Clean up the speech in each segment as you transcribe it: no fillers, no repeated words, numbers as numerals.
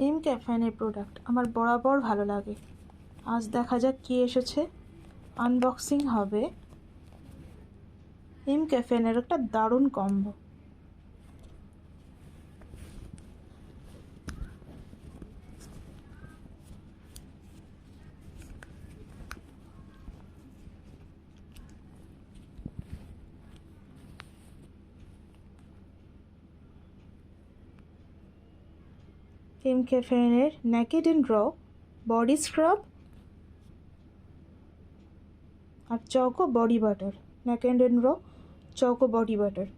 M ক্যাফেনের product আমার বরাবর ভালো লাগে। আজ দেখা যাক কী এসেছে। আনবক্সিং হবে এম ক্যাফেনের একটা দারুণ কম্বো। এম ক্যাফেনের naked and raw body scrub আর choco body butter. Naked and raw choco body butter.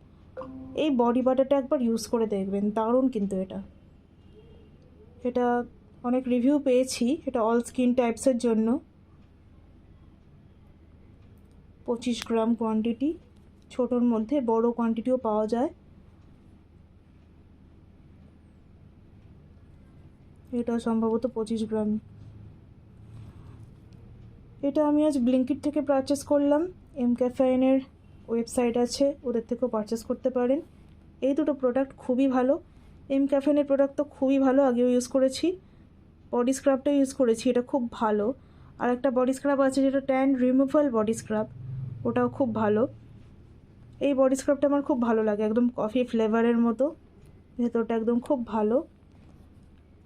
এই বডি বাটারটা একবার ইউজ করে দেখবেন, দারুণ কিন্তু এটা অনেক রিভিউ পেয়েছি। এটা অল স্কিন টাইপসের জন্য। 25 গ্রাম কোয়ান্টিটি, ছোটোর মধ্যে বড় কোয়ান্টিটিও পাওয়া যায়। এটা সম্ভবত 25 গ্রাম। এটা আমি আজ ব্লিঙ্কিট থেকে পারচেস করলাম। এম ক্যাফেনের ওয়েবসাইট আছে, ওদের থেকেও পারচেস করতে পারেন। এই দুটো প্রোডাক্ট খুবই ভালো। এম ক্যাফেনের প্রোডাক্ট তো খুবই ভালো, আগেও ইউজ করেছি। বডি স্ক্রাবটা ইউজ করেছি, এটা খুব ভালো। আর একটা বডি স্ক্রাব আছে যেটা ট্যান রিমুভাল বডি স্ক্রাব, ওটাও খুব ভালো। এই বডি স্ক্রাবটা আমার খুব ভালো লাগে, একদম কফি ফ্লেভারের মতো, ভেতরটা একদম খুব ভালো।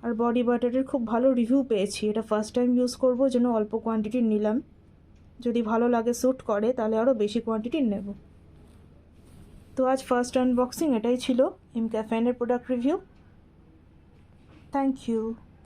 আর বডি বাটারের খুব ভালো রিভিউ পেয়েছি। এটা ফার্স্ট টাইম ইউজ করবো, জন্য অল্প কোয়ান্টিটির নিলাম। যদি ভালো লাগে, স্যুট করে, তাহলে আরও বেশি কোয়ান্টিটির নেব। তো আজ ফার্স্ট আনবক্সিং এটাই ছিল এম ক্যাফেনের প্রোডাক্ট রিভিউ। Thank you.